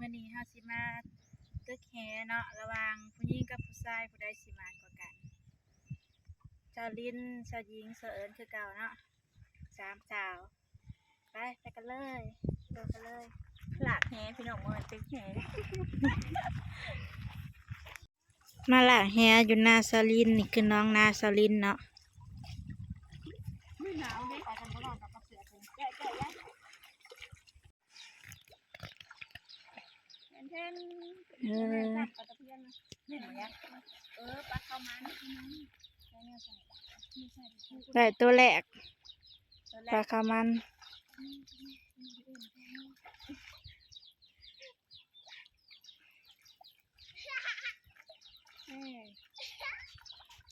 อนี้เฮาสิมาตึกแหเนาะระหว่างผู้หญิงกับผู้ชายผู้ใดสิมานกว่ากันชาวลินชาวหญิงชาวเอิญคือเก่าเนาะสามสาวไปกันเลยเดินกันเลยหลากแหพี่น้องมาตึกแหมาหลากแหอยู่นาชาวลินนี่คือน้องนาชาวลินเนาะไม่หนาวเลยไปกันบ่นอนกับเสือกันแก่เท่นปลาตะเพียนนี่หนูยักปลาข้าวมันได้ตัวแรกปลาข้าวมัน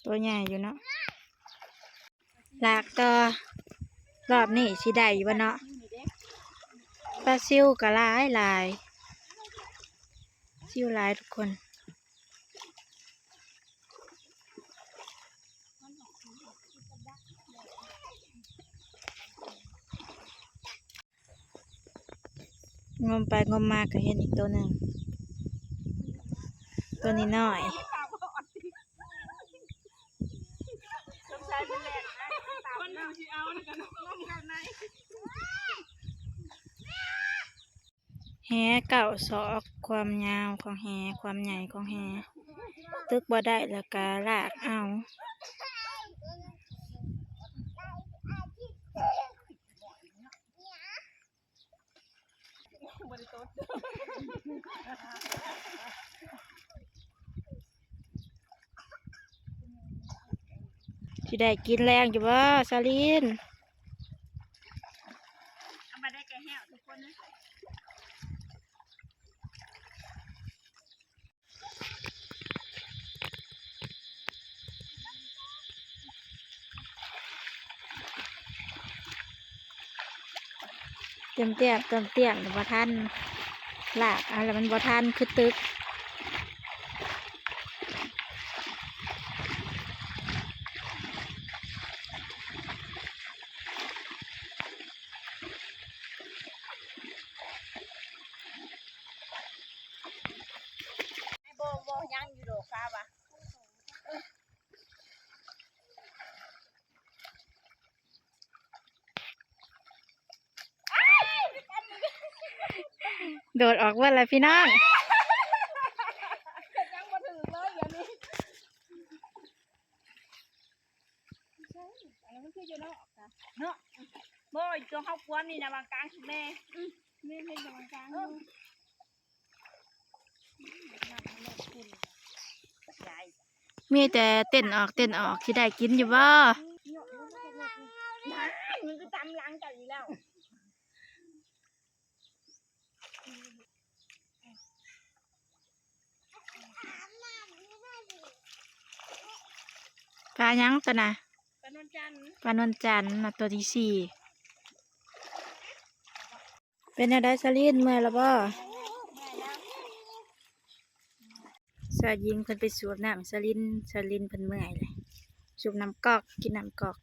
ตัวใหญ่อยู่เนาะหลากต่อรอบนี้สิได้อยู่บ่เนาะปลาซิวก็หลายซิวหลายทุกคนงมไปงมมาก็เห็นอีกตัวหนึ่งตัวนี้น้อยแหเก่าศอกความยาวของแหความใหญ่ของแหตึกบ่ได้แล้วก็ลากเอาที่ได้กินแรงอยู่บ่ซาลินมาได้แก่แห้วทุกคนนะเตรียมเดี๋ยวบ่ทันลากอะไรมันบ่ทันคือตึกโบยังอยู่โดคาบะโดดออกว่าอะไรพี่น้องยังมาถึงเลยอย่างนี้อันนั้นมันคืออยู่เนาะเนาะโบยตัวเขาควนนี่นะบางกลางแม่นี่ให้บางกลางมีแต่เต้นออกที่ได้กินอยู่บ่มันก็ตำล้างกันอยู่แล้วปลายังตัวน่ะปลานวลจันทร์มาตัวที่สี่เป็นอะไรซาลินเมื่อละบ่สายิงเพิ่นไปสูบน้ำซาลินเพิ่นเมื่อยเลยสูบน้ำกอกกินน้ำกอก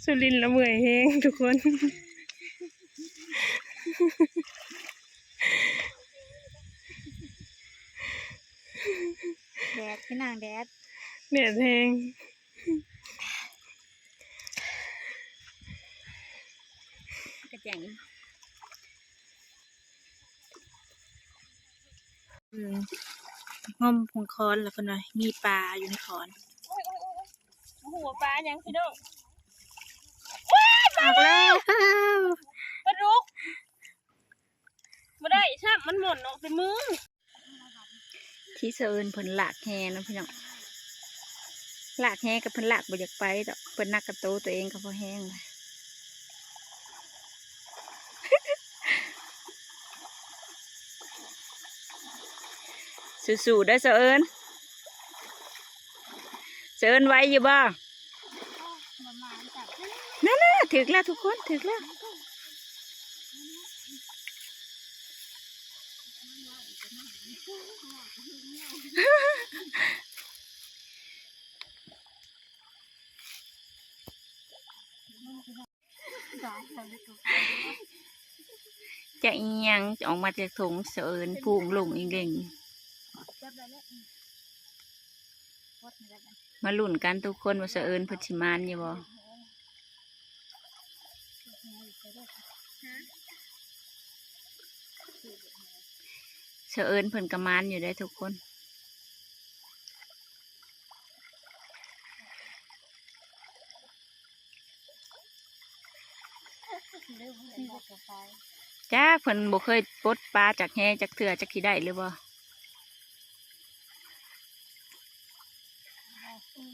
สุรินทร์ละเมื่อยแห้งทุกคนแดดพี่นางแดดแห้งกระแจงงมผงคอนแล้วคนว่ามีปลาอยู่ในคอนหัวปลายังพี่น้องออกแล้วปลาดุกมาได้ใช่มันหมดออกไปมือที่เซินผลหลากแฮนะพี่น้องหลากแฮกับผลหลากบ่อยากไปดอกเป็นนักกระโตตัวเองก็พอแห้งสู้ๆได้เซินไว้อยู่บ้างนั่นถึกแล้วทุกคนถึกแล้ว จะอีหยังจะออกมาจากถุงเสอิญพุงลงอีกเก่งมาลุ้นกันทุกคนว่าเสอิญเพิ่นสิมานอยู่บ่เสอิญเพิ่นก็มานอยู่ได้ทุกคนจ้าเพิ่นบ่เคยปลดปลาจากแฮจากเถื่อจากที่ได้หรือบ่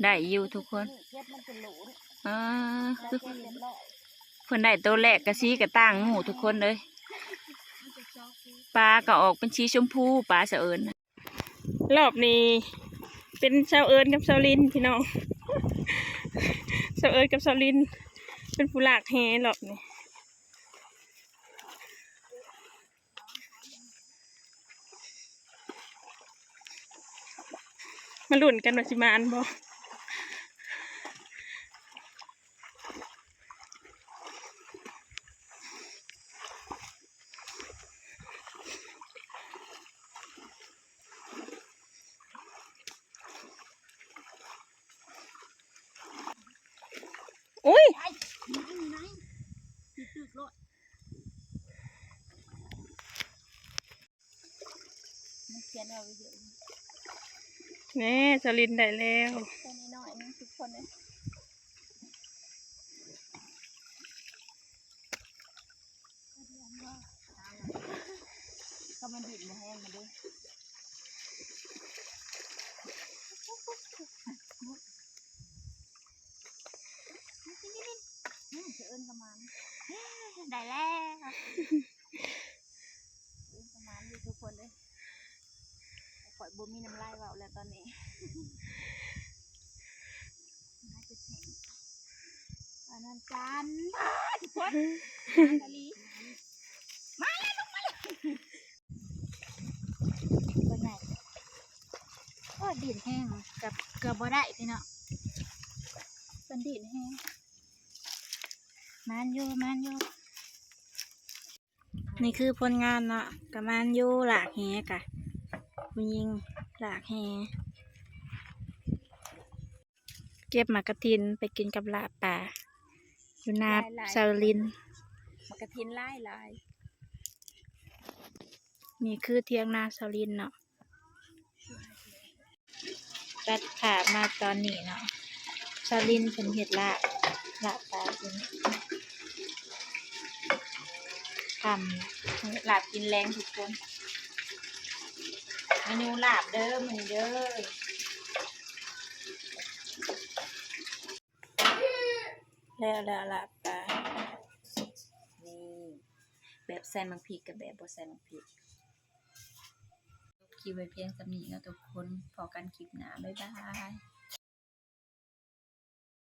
ได้อยู่ทุกคนคือเพิ่นได้ตัวแรกกะซีกะตั้งหมู่ทุกคนเลยปลาก็ออกเป็นสีชมพูปลาเสอิญรอบนี้เป็นเสาเอิญกับเสาลินพี่น้องเสาเอิญกับเสาลินเป็นผู้หลากแฮรอบนี้มาลุ้นกันว่าสิมานบ่อุ้ยแน่สลินได้แล้วน้อยๆทุกคนเลยก็มันดิบมาแห้งมาด้วยเอิญกระมันได้แล้วเอิญกระมันอยู่ทุกคนเลยข่อยบ่มีน้ำลายเบาแล้วตอนนี้น่าจะแข็งอันนั้นจันทุกคนกะลีมาเลยลูกมาเลยตัวใหญ่โอ้ดินแห้งกับเกือบบ่ได้พี่เนาะเป็นดินแห้งมันอยู่นี่คือผลงานเนาะกับมันอยู่หลากแหกะผู้หญิงหลากแหเก็บหมากกระทินไปกินกับลาบป่าอยู่นาซาลินหมากกระทินลายนี่คือเทียงนาซาลินเนาะตัดขามาตอนนี้เนาะซาลินเป็นเห็ดลาบป่าจริงทำลาบกินแรงทุกคนเมนูลาบเด้อมันเด้อแล้วลาบปลานี่แบบใส่มังพริกกับแบบบ่ใส่มังพริกคลิปไว้เพียงสำนี้แล้วทุกคนพอกันคลิปหน้าบ๊ายบาย